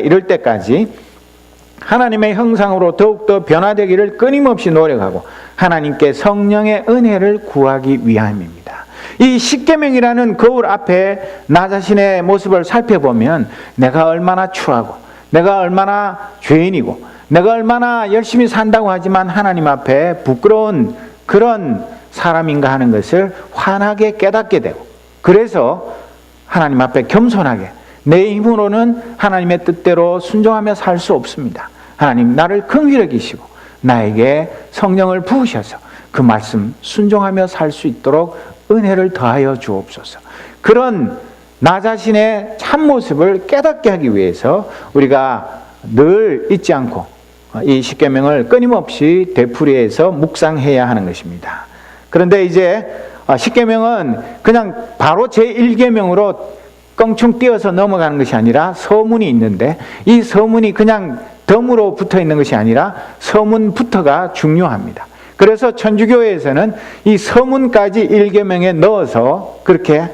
이럴 때까지 하나님의 형상으로 더욱더 변화되기를 끊임없이 노력하고 하나님께 성령의 은혜를 구하기 위함입니다. 이 십계명이라는 거울 앞에 나 자신의 모습을 살펴보면 내가 얼마나 추하고 내가 얼마나 죄인이고 내가 얼마나 열심히 산다고 하지만 하나님 앞에 부끄러운 그런 사람인가 하는 것을 환하게 깨닫게 되고, 그래서 하나님 앞에 겸손하게 내 힘으로는 하나님의 뜻대로 순종하며 살 수 없습니다. 하나님, 나를 긍휼히 여기시고 나에게 성령을 부으셔서 그 말씀 순종하며 살 수 있도록 은혜를 더하여 주옵소서. 그런 나 자신의 참모습을 깨닫게 하기 위해서 우리가 늘 잊지 않고 이 십계명을 끊임없이 되풀이해서 묵상해야 하는 것입니다. 그런데 이제 십계명은 그냥 바로 제1계명으로 껑충 띄어서 넘어가는 것이 아니라 서문이 있는데, 이 서문이 그냥 덤으로 붙어 있는 것이 아니라 서문부터가 중요합니다. 그래서 천주교에서는 이 서문까지 1계명에 넣어서 그렇게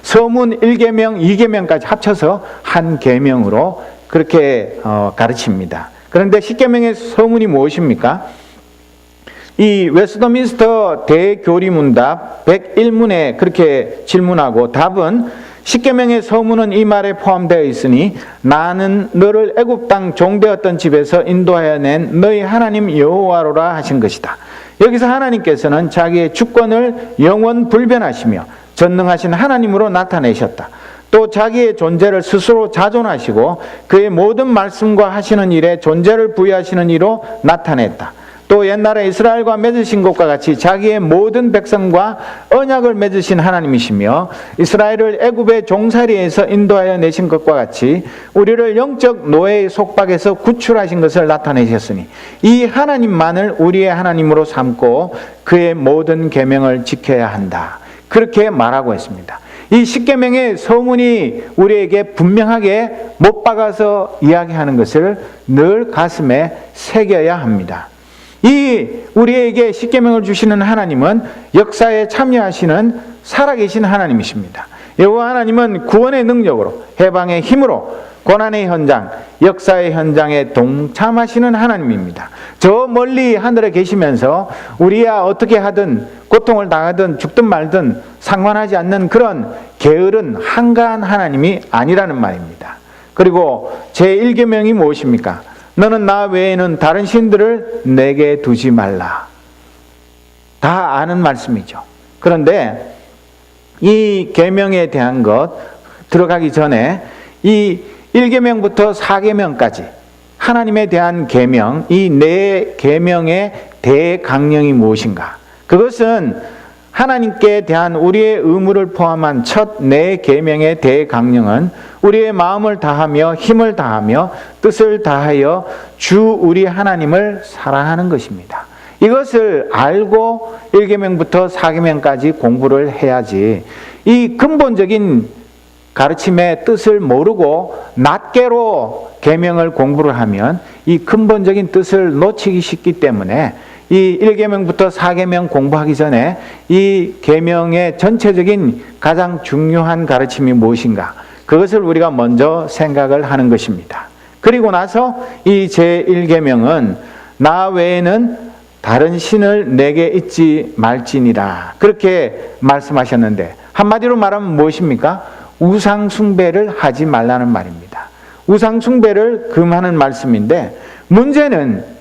서문 1계명, 2계명까지 합쳐서 한 계명으로 그렇게 가르칩니다. 그런데 십계명의 서문이 무엇입니까? 이 웨스트민스터 대교리문답 101문에 그렇게 질문하고 답은, 십계명의 서문은 이 말에 포함되어 있으니 나는 너를 애굽 땅 종되었던 집에서 인도하여 낸 너희 하나님 여호와로라 하신 것이다. 여기서 하나님께서는 자기의 주권을 영원 불변하시며 전능하신 하나님으로 나타내셨다. 또 자기의 존재를 스스로 자존하시고 그의 모든 말씀과 하시는 일에 존재를 부여하시는 이로 나타냈다. 또 옛날에 이스라엘과 맺으신 것과 같이 자기의 모든 백성과 언약을 맺으신 하나님이시며 이스라엘을 애굽의 종살이에서 인도하여 내신 것과 같이 우리를 영적 노예의 속박에서 구출하신 것을 나타내셨으니 이 하나님만을 우리의 하나님으로 삼고 그의 모든 계명을 지켜야 한다. 그렇게 말하고 있습니다. 이 십계명의 서문이 우리에게 분명하게 못 박아서 이야기하는 것을 늘 가슴에 새겨야 합니다. 이 우리에게 십계명을 주시는 하나님은 역사에 참여하시는 살아계신 하나님이십니다. 여호와 하나님은 구원의 능력으로, 해방의 힘으로 고난의 현장, 역사의 현장에 동참하시는 하나님입니다. 저 멀리 하늘에 계시면서 우리야 어떻게 하든 고통을 당하든 죽든 말든 상관하지 않는 그런 게으른 한가한 하나님이 아니라는 말입니다. 그리고 제1계명이 무엇입니까? 너는 나 외에는 다른 신들을 내게 두지 말라. 다 아는 말씀이죠. 그런데 이 계명에 대한 것 들어가기 전에 이 1계명부터 4계명까지 하나님에 대한 계명, 이 네 계명의 대강령이 무엇인가? 그것은 하나님께 대한 우리의 의무를 포함한 첫 네 계명의 대강령은 우리의 마음을 다하며 힘을 다하며 뜻을 다하여 주 우리 하나님을 사랑하는 것입니다. 이것을 알고 1계명부터 4계명까지 공부를 해야지, 이 근본적인 가르침의 뜻을 모르고 낱개로 계명을 공부를 하면 이 근본적인 뜻을 놓치기 쉽기 때문에 이 1계명부터 4계명 공부하기 전에 이 계명의 전체적인 가장 중요한 가르침이 무엇인가, 그것을 우리가 먼저 생각을 하는 것입니다. 그리고 나서 이 제1계명은 나 외에는 다른 신을 내게 잊지 말지니라, 그렇게 말씀하셨는데 한마디로 말하면 무엇입니까? 우상 숭배를 하지 말라는 말입니다. 우상 숭배를 금하는 말씀인데, 문제는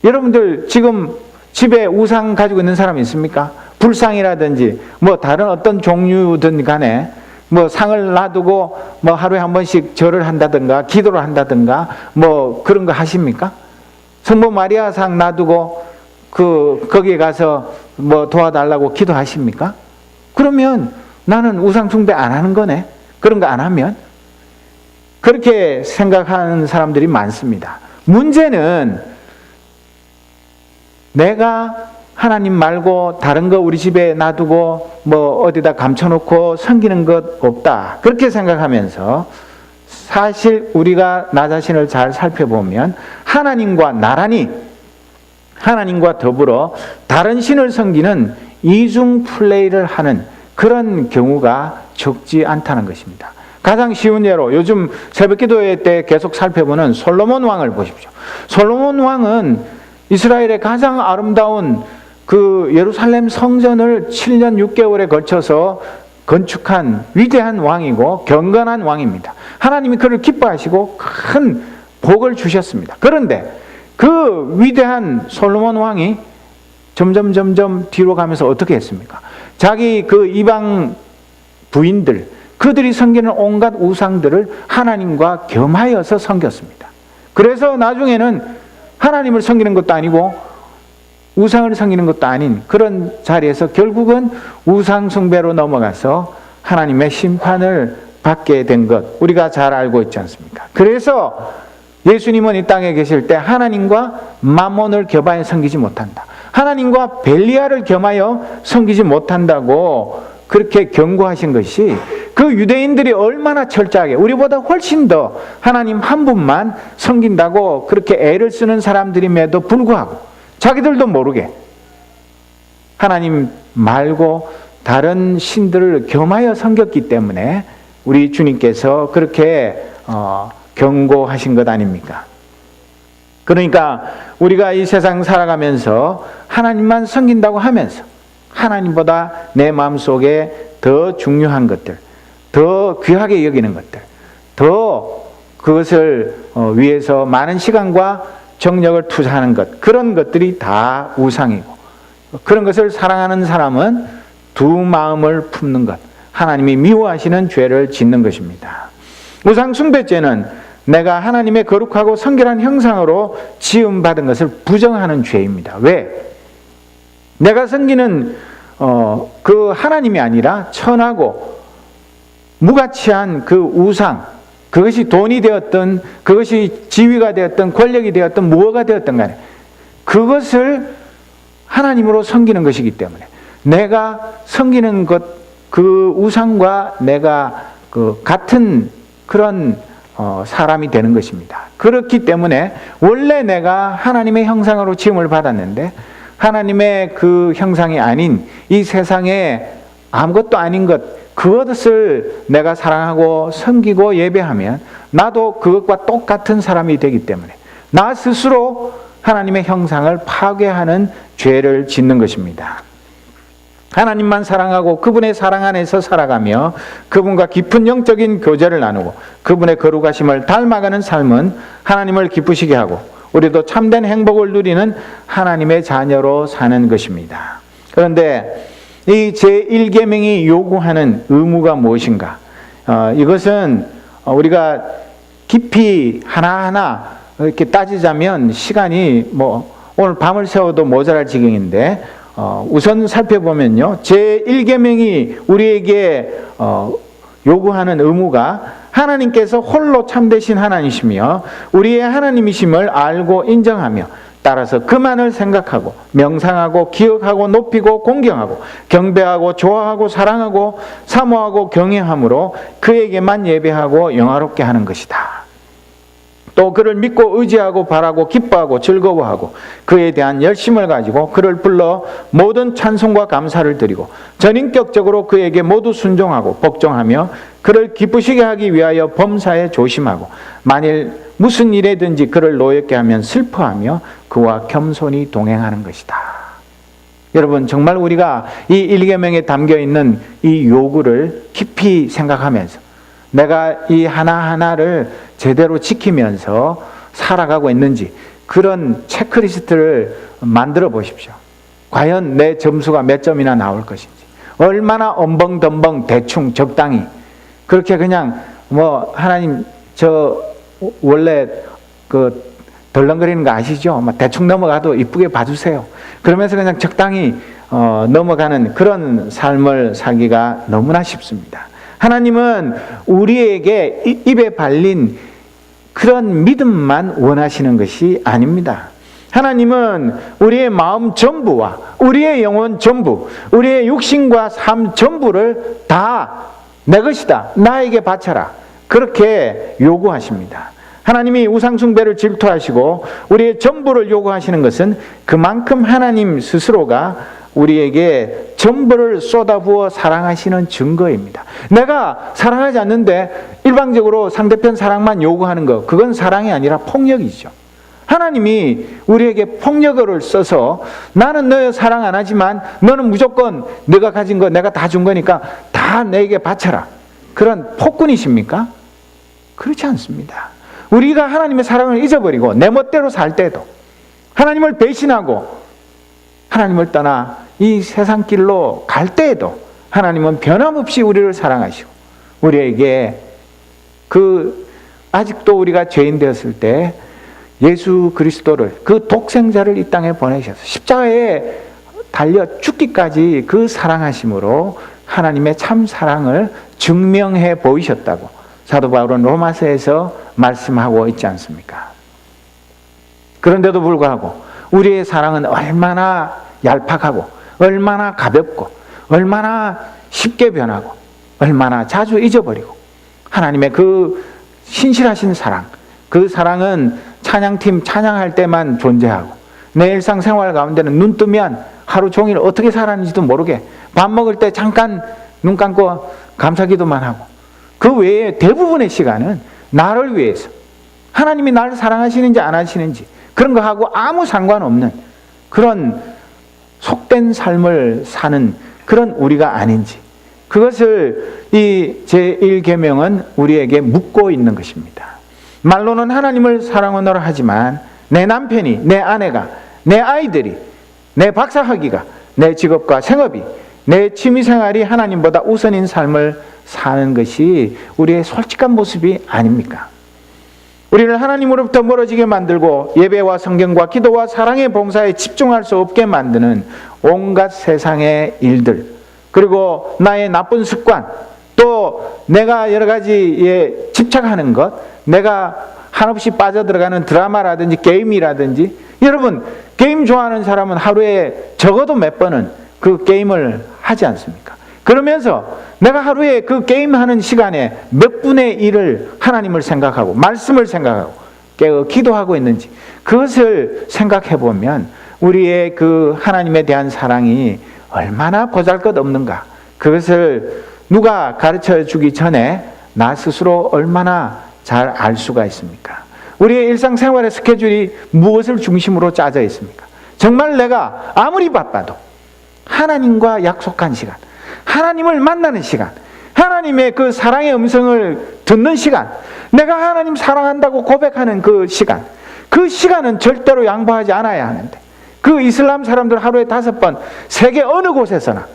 여러분들 지금 집에 우상 가지고 있는 사람이 있습니까? 불상이라든지 뭐 다른 어떤 종류든 간에 뭐 상을 놔두고 뭐 하루에 한 번씩 절을 한다든가 기도를 한다든가 뭐 그런 거 하십니까? 성모 마리아 상 놔두고 거기에 가서 뭐 도와달라고 기도하십니까? 그러면 나는 우상 숭배 안 하는 거네. 그런 거 안 하면. 그렇게 생각하는 사람들이 많습니다. 문제는 내가 하나님 말고 다른 거 우리 집에 놔두고 뭐 어디다 감춰놓고 섬기는 것 없다, 그렇게 생각하면서 사실 우리가 나 자신을 잘 살펴보면 하나님과 나란히, 하나님과 더불어 다른 신을 섬기는 이중 플레이를 하는 그런 경우가 적지 않다는 것입니다. 가장 쉬운 예로 요즘 새벽기도회 때 계속 살펴보는 솔로몬 왕을 보십시오. 솔로몬 왕은 이스라엘의 가장 아름다운 그 예루살렘 성전을 7년 6개월에 걸쳐서 건축한 위대한 왕이고 경건한 왕입니다. 하나님이 그를 기뻐하시고 큰 복을 주셨습니다. 그런데 그 위대한 솔로몬 왕이 점점 뒤로 가면서 어떻게 했습니까? 자기 그 이방 부인들, 그들이 섬기는 온갖 우상들을 하나님과 겸하여서 섬겼습니다. 그래서 나중에는 하나님을 섬기는 것도 아니고 우상을 섬기는 것도 아닌 그런 자리에서 결국은 우상 숭배로 넘어가서 하나님의 심판을 받게 된 것, 우리가 잘 알고 있지 않습니까? 그래서 예수님은 이 땅에 계실 때 하나님과 맘몬을 겸하여 섬기지 못한다, 하나님과 벨리알을 겸하여 섬기지 못한다고 그렇게 경고하신 것이, 그 유대인들이 얼마나 철저하게 우리보다 훨씬 더 하나님 한 분만 섬긴다고 그렇게 애를 쓰는 사람들임에도 불구하고 자기들도 모르게 하나님 말고 다른 신들을 겸하여 섬겼기 때문에 우리 주님께서 그렇게 경고하신 것 아닙니까? 그러니까 우리가 이 세상 살아가면서 하나님만 섬긴다고 하면서 하나님보다 내 마음속에 더 중요한 것들, 더 귀하게 여기는 것들, 더 그것을 위해서 많은 시간과 정력을 투자하는 것, 그런 것들이 다 우상이고, 그런 것을 사랑하는 사람은 두 마음을 품는 것, 하나님이 미워하시는 죄를 짓는 것입니다. 우상 숭배죄는 내가 하나님의 거룩하고 성결한 형상으로 지음받은 것을 부정하는 죄입니다. 왜? 내가 섬기는 그 하나님이 아니라 천하고 무가치한 그 우상, 그것이 돈이 되었든 그것이 지위가 되었든 권력이 되었든 무엇가 되었든 간에 그것을 하나님으로 섬기는 것이기 때문에 내가 섬기는 것, 그 우상과 내가 그 같은 그런 사람이 되는 것입니다. 그렇기 때문에 원래 내가 하나님의 형상으로 지음을 받았는데 하나님의 그 형상이 아닌 이 세상에 아무것도 아닌 것, 그것을 내가 사랑하고 섬기고 예배하면 나도 그것과 똑같은 사람이 되기 때문에 나 스스로 하나님의 형상을 파괴하는 죄를 짓는 것입니다. 하나님만 사랑하고 그분의 사랑 안에서 살아가며 그분과 깊은 영적인 교제를 나누고 그분의 거룩하심을 닮아가는 삶은 하나님을 기쁘시게 하고 우리도 참된 행복을 누리는 하나님의 자녀로 사는 것입니다. 그런데 이 제1계명이 요구하는 의무가 무엇인가? 이것은 우리가 깊이 하나하나 이렇게 따지자면 시간이 오늘 밤을 새워도 모자랄 지경인데 우선 살펴보면요, 제1계명이 우리에게 요구하는 의무가 하나님께서 홀로 참되신 하나님이시며 우리의 하나님이심을 알고 인정하며 따라서 그만을 생각하고 명상하고 기억하고 높이고 공경하고 경배하고 좋아하고 사랑하고 사모하고 경외함으로 그에게만 예배하고 영화롭게 하는 것이다. 또 그를 믿고 의지하고 바라고 기뻐하고 즐거워하고 그에 대한 열심을 가지고 그를 불러 모든 찬송과 감사를 드리고 전인격적으로 그에게 모두 순종하고 복종하며 그를 기쁘시게 하기 위하여 범사에 조심하고 만일 무슨 일에든지 그를 노엽게 하면 슬퍼하며 그와 겸손히 동행하는 것이다. 여러분, 정말 우리가 이 1계명에 담겨있는 이 요구를 깊이 생각하면서 내가 이 하나하나를 제대로 지키면서 살아가고 있는지 그런 체크리스트를 만들어 보십시오. 과연 내 점수가 몇 점이나 나올 것인지, 얼마나 엄벙덤벙 대충 적당히 그렇게 그냥 하나님 저 원래 그 덜렁거리는 거 아시죠? 대충 넘어가도 이쁘게 봐주세요. 그러면서 그냥 적당히 넘어가는 그런 삶을 살기가 너무나 쉽습니다. 하나님은 우리에게 입에 발린 그런 믿음만 원하시는 것이 아닙니다. 하나님은 우리의 마음 전부와 우리의 영혼 전부, 우리의 육신과 삶 전부를 다 내 것이다, 나에게 바쳐라, 그렇게 요구하십니다. 하나님이 우상 숭배를 질투하시고 우리의 전부를 요구하시는 것은 그만큼 하나님 스스로가 우리에게 전부를 쏟아부어 사랑하시는 증거입니다. 내가 사랑하지 않는데 일방적으로 상대편 사랑만 요구하는 것, 그건 사랑이 아니라 폭력이죠. 하나님이 우리에게 폭력어를 써서 나는 너 사랑 안 하지만 너는 무조건 네가 가진 거 내가 다 준 거니까 다 내게 바쳐라. 그런 폭군이십니까? 그렇지 않습니다. 우리가 하나님의 사랑을 잊어버리고 내 멋대로 살 때도, 하나님을 배신하고 하나님을 떠나 이 세상 길로 갈 때에도 하나님은 변함없이 우리를 사랑하시고 우리에게 아직도 우리가 죄인 되었을 때 예수 그리스도를, 그 독생자를 이 땅에 보내셔서 십자가에 달려 죽기까지 그 사랑하심으로 하나님의 참 사랑을 증명해 보이셨다고 사도 바울은 로마서에서 말씀하고 있지 않습니까? 그런데도 불구하고 우리의 사랑은 얼마나 얄팍하고 얼마나 가볍고 얼마나 쉽게 변하고 얼마나 자주 잊어버리고, 하나님의 그 신실하신 사랑, 그 사랑은 찬양팀 찬양할 때만 존재하고 내 일상생활 가운데는 눈 뜨면 하루 종일 어떻게 살았는지도 모르게 밥 먹을 때 잠깐 눈 감고 감사기도만 하고 그 외에 대부분의 시간은 나를 위해서, 하나님이 나를 사랑하시는지 안 하시는지 그런 거 하고 아무 상관없는 그런 속된 삶을 사는 그런 우리가 아닌지, 그것을 이 제1계명은 우리에게 묻고 있는 것입니다. 말로는 하나님을 사랑하노라 하지만 내 남편이, 내 아내가, 내 아이들이, 내 박사학위가, 내 직업과 생업이, 내 취미생활이 하나님보다 우선인 삶을 사는 것이 우리의 솔직한 모습이 아닙니까? 우리를 하나님으로부터 멀어지게 만들고 예배와 성경과 기도와 사랑의 봉사에 집중할 수 없게 만드는 온갖 세상의 일들, 그리고 나의 나쁜 습관, 또 내가 여러 가지에 집착하는 것, 내가 한없이 빠져들어가는 드라마라든지 게임이라든지, 여러분 게임 좋아하는 사람은 하루에 적어도 몇 번은 그 게임을 하지 않습니까? 그러면서 내가 하루에 그 게임하는 시간에 몇 분의 1을 하나님을 생각하고 말씀을 생각하고 깨어 기도하고 있는지, 그것을 생각해 보면 우리의 그 하나님에 대한 사랑이 얼마나 보잘것없는가, 그것을 누가 가르쳐 주기 전에 나 스스로 얼마나 잘 알 수가 있습니까? 우리의 일상생활의 스케줄이 무엇을 중심으로 짜져 있습니까? 정말 내가 아무리 바빠도 하나님과 약속한 시간, 하나님을 만나는 시간, 하나님의 그 사랑의 음성을 듣는 시간, 내가 하나님 사랑한다고 고백하는 그 시간, 그 시간은 절대로 양보하지 않아야 하는데, 그 이슬람 사람들 하루에 5번 세계 어느 곳에서나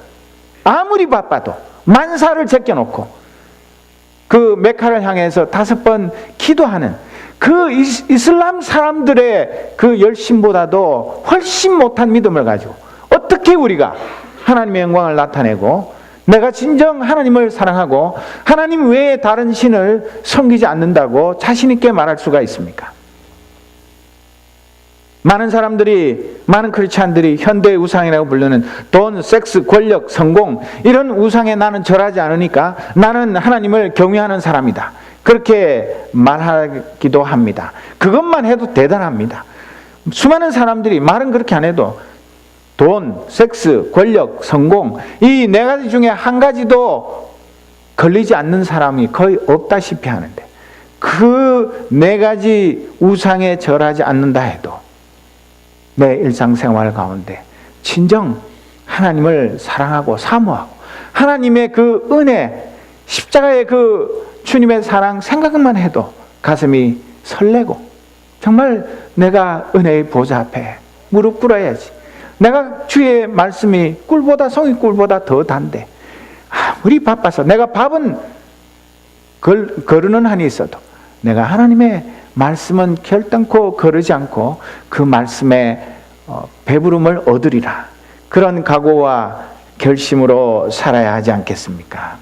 아무리 바빠도 만사를 제껴놓고 그 메카를 향해서 5번 기도하는 그 이슬람 사람들의 그 열심보다도 훨씬 못한 믿음을 가지고 어떻게 우리가 하나님의 영광을 나타내고 내가 진정 하나님을 사랑하고 하나님 외에 다른 신을 섬기지 않는다고 자신 있게 말할 수가 있습니까? 많은 사람들이, 많은 크리스찬들이 현대의 우상이라고 부르는 돈, 섹스, 권력, 성공, 이런 우상에 나는 절하지 않으니까 나는 하나님을 경외하는 사람이다, 그렇게 말하기도 합니다. 그것만 해도 대단합니다. 수많은 사람들이 말은 그렇게 안 해도 돈, 섹스, 권력, 성공, 이 4가지 중에 한 가지도 걸리지 않는 사람이 거의 없다시피 하는데, 그 4가지 우상에 절하지 않는다 해도 내 일상생활 가운데 진정 하나님을 사랑하고 사모하고 하나님의 그 은혜, 십자가의 그 주님의 사랑 생각만 해도 가슴이 설레고, 정말 내가 은혜의 보좌 앞에 무릎 꿇어야지, 내가 주의 말씀이 꿀보다, 송이꿀보다 더 단데 아무리 바빠서 내가 밥은 거르는 한이 있어도 내가 하나님의 말씀은 결단코 거르지 않고 그 말씀에 배부름을 얻으리라, 그런 각오와 결심으로 살아야 하지 않겠습니까?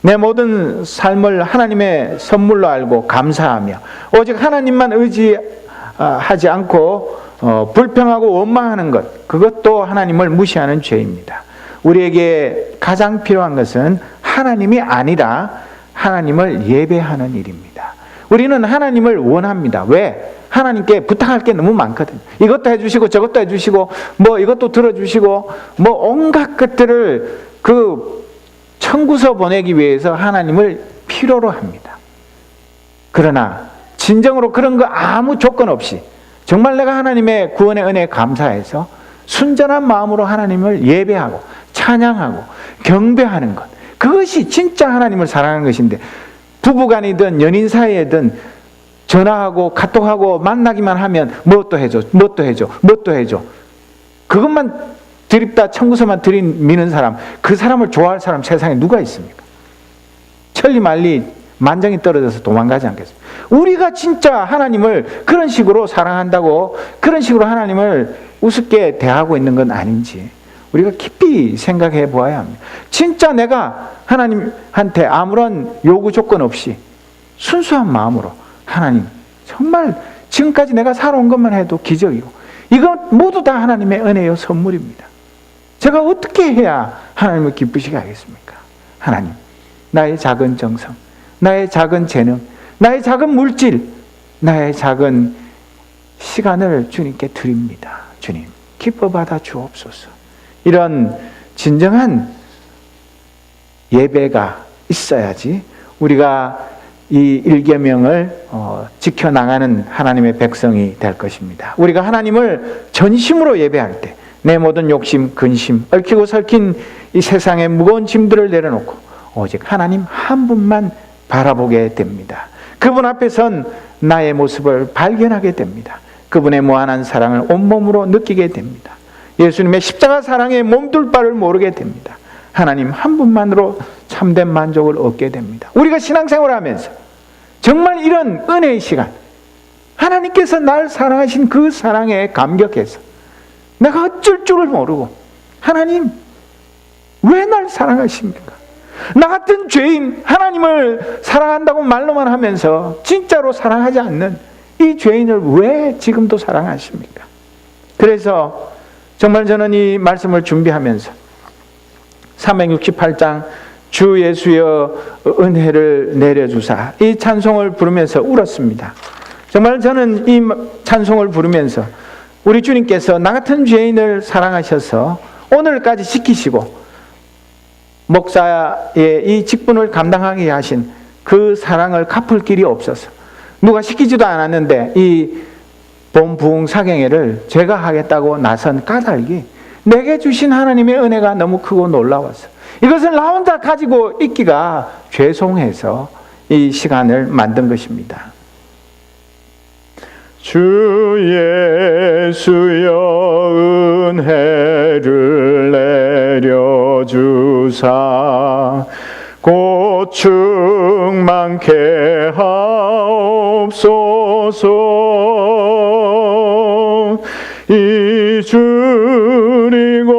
내 모든 삶을 하나님의 선물로 알고 감사하며 오직 하나님만 의지하지 않고 불평하고 원망하는 것, 그것도 하나님을 무시하는 죄입니다. 우리에게 가장 필요한 것은 하나님이 아니라 하나님을 예배하는 일입니다. 우리는 하나님을 원합니다. 왜? 하나님께 부탁할 게 너무 많거든요. 이것도 해주시고 저것도 해주시고 뭐 이것도 들어주시고 뭐 온갖 것들을 그 청구서 보내기 위해서 하나님을 필요로 합니다. 그러나 진정으로 그런 거 아무 조건 없이 정말 내가 하나님의 구원의 은혜에 감사해서 순전한 마음으로 하나님을 예배하고 찬양하고 경배하는 것, 그것이 진짜 하나님을 사랑하는 것인데, 부부간이든 연인 사이에든 전화하고 카톡하고 만나기만 하면 뭣도 해줘, 뭣도 해줘, 뭣도 해줘, 그것만 드립다 청구서만 들이미는 사람, 그 사람을 좋아할 사람 세상에 누가 있습니까? 천리말리 만정이 떨어져서 도망가지 않겠습니까? 우리가 진짜 하나님을 그런 식으로 사랑한다고, 그런 식으로 하나님을 우습게 대하고 있는 건 아닌지 우리가 깊이 생각해 보아야 합니다. 진짜 내가 하나님한테 아무런 요구 조건 없이 순수한 마음으로, 하나님 정말 지금까지 내가 살아온 것만 해도 기적이고 이건 모두 다 하나님의 은혜요 선물입니다. 제가 어떻게 해야 하나님을 기쁘시게 하겠습니까? 하나님, 나의 작은 정성, 나의 작은 재능, 나의 작은 물질, 나의 작은 시간을 주님께 드립니다. 주님, 기뻐 받아 주옵소서. 이런 진정한 예배가 있어야지 우리가 이 일계명을 지켜나가는 하나님의 백성이 될 것입니다. 우리가 하나님을 전심으로 예배할 때 내 모든 욕심, 근심, 얽히고 설킨 이 세상의 무거운 짐들을 내려놓고 오직 하나님 한 분만 바라보게 됩니다. 그분 앞에선 나의 모습을 발견하게 됩니다. 그분의 무한한 사랑을 온몸으로 느끼게 됩니다. 예수님의 십자가 사랑에 몸둘 바를 모르게 됩니다. 하나님 한 분만으로 참된 만족을 얻게 됩니다. 우리가 신앙생활을 하면서 정말 이런 은혜의 시간, 하나님께서 날 사랑하신 그 사랑에 감격해서 내가 어쩔 줄을 모르고, 하나님 왜 날 사랑하십니까? 나 같은 죄인, 하나님을 사랑한다고 말로만 하면서 진짜로 사랑하지 않는 이 죄인을 왜 지금도 사랑하십니까? 그래서 정말 저는 이 말씀을 준비하면서 368장 주 예수여 은혜를 내려주사, 이 찬송을 부르면서 울었습니다. 정말 저는 이 찬송을 부르면서 우리 주님께서 나 같은 죄인을 사랑하셔서 오늘까지 지키시고 목사의 이 직분을 감당하게 하신 그 사랑을 갚을 길이 없어서 누가 시키지도 않았는데 이 본부흥 사경회를 제가 하겠다고 나선 까닭이 내게 주신 하나님의 은혜가 너무 크고 놀라워서 이것을 나 혼자 가지고 있기가 죄송해서 이 시간을 만든 것입니다. 주 예수여 은혜를 내려주사 곧 충만케 하옵소서. 이 줄이고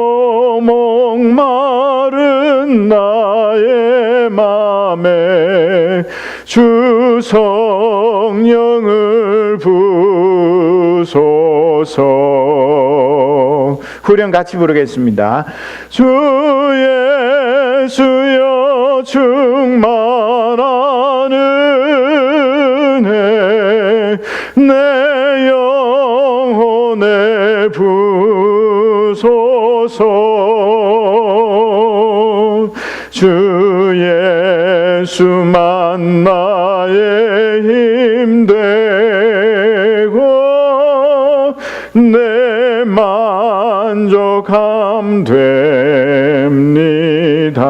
목마른 나의 맘에 주 성령을 부소서. 후렴 같이 부르겠습니다. 주 예수여 충만한 은혜 내 영혼에 부소서. 주 예수만 나의 힘 되고 내 만족함 됩니다.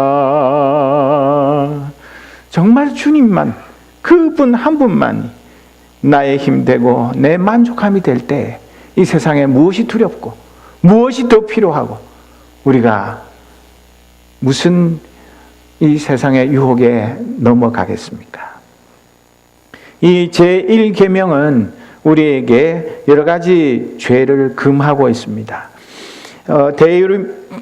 정말 주님만, 그분 한 분만이 나의 힘 되고 내 만족함이 될 때 이 세상에 무엇이 두렵고 무엇이 더 필요하고 우리가 무슨 이 세상의 유혹에 넘어가겠습니까? 이 제1계명은 우리에게 여러 가지 죄를 금하고 있습니다.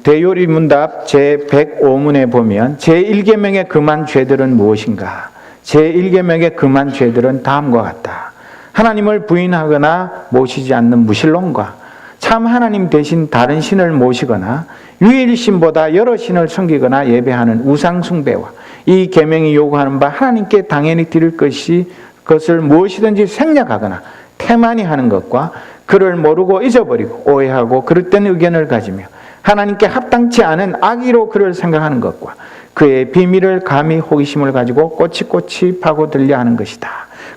대요리문답 제105문에 보면 제1계명의 금한 죄들은 무엇인가? 제1계명의 금한 죄들은 다음과 같다. 하나님을 부인하거나 모시지 않는 무신론과 참 하나님 대신 다른 신을 모시거나 유일신보다 여러 신을 섬기거나 예배하는 우상 숭배와 이 계명이 요구하는 바 하나님께 당연히 드릴 것이 그것을 무엇이든지 생략하거나 태만히 하는 것과 그를 모르고 잊어버리고 오해하고 그릇된 의견을 가지며 하나님께 합당치 않은 악의로 그를 생각하는 것과 그의 비밀을 감히 호기심을 가지고 꼬치꼬치 파고들려 하는 것이다.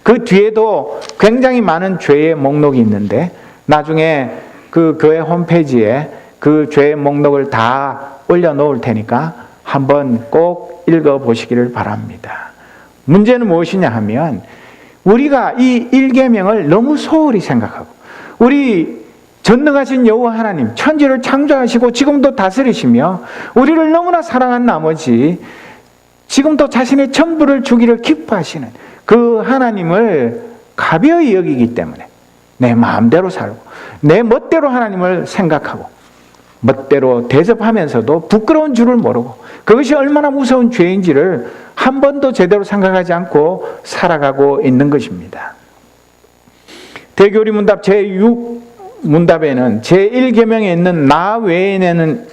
그 뒤에도 굉장히 많은 죄의 목록이 있는데 나중에 그 교회 홈페이지에 그 죄의 목록을 다 올려놓을 테니까 한번 꼭 읽어보시기를 바랍니다. 문제는 무엇이냐 하면 우리가 이 1계명을 너무 소홀히 생각하고 우리 전능하신 여호와 하나님 천지를 창조하시고 지금도 다스리시며 우리를 너무나 사랑한 나머지 지금도 자신의 전부를 주기를 기뻐하시는 그 하나님을 가벼이 여기기 때문에 내 마음대로 살고 내 멋대로 하나님을 생각하고 멋대로 대접하면서도 부끄러운 줄을 모르고 그것이 얼마나 무서운 죄인지를 한 번도 제대로 생각하지 않고 살아가고 있는 것입니다. 대교리 문답 제6문답에는 제1계명에 있는 나 외에는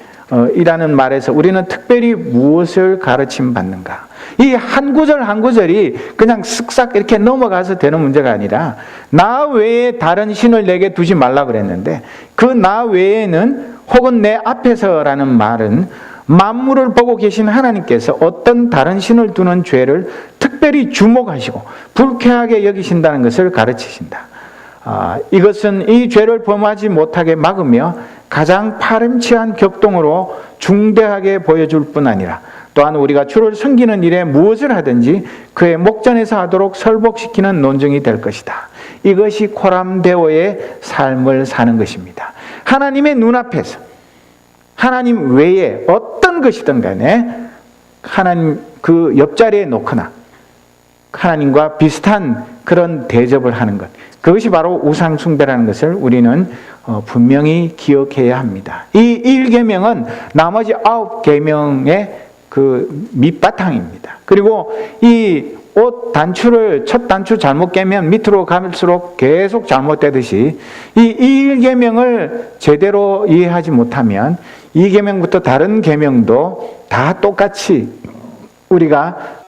이라는 말에서 우리는 특별히 무엇을 가르침 받는가? 이 한 구절 한 구절이 그냥 쓱싹 이렇게 넘어가서 되는 문제가 아니라 나 외에 다른 신을 내게 두지 말라 그랬는데 그 나 외에는 혹은 내 앞에서라는 말은 만물을 보고 계신 하나님께서 어떤 다른 신을 두는 죄를 특별히 주목하시고 불쾌하게 여기신다는 것을 가르치신다. 이것은 이 죄를 범하지 못하게 막으며 가장 파렴치한 격동으로 중대하게 보여줄 뿐 아니라 또한 우리가 주를 섬기는 일에 무엇을 하든지 그의 목전에서 하도록 설복시키는 논증이 될 것이다. 이것이 코람데오의 삶을 사는 것입니다. 하나님의 눈앞에서 하나님 외에 어떤 것이든 간에 하나님 그 옆자리에 놓거나 하나님과 비슷한 그런 대접을 하는 것, 그것이 바로 우상숭배라는 것을 우리는 분명히 기억해야 합니다. 이 1계명은 나머지 9계명의 그 밑바탕입니다. 그리고 이 옷 단추를 첫 단추 잘못 깨면 밑으로 갈수록 계속 잘못되듯이 이 1계명을 제대로 이해하지 못하면 2계명부터 다른 계명도 다 똑같이 우리가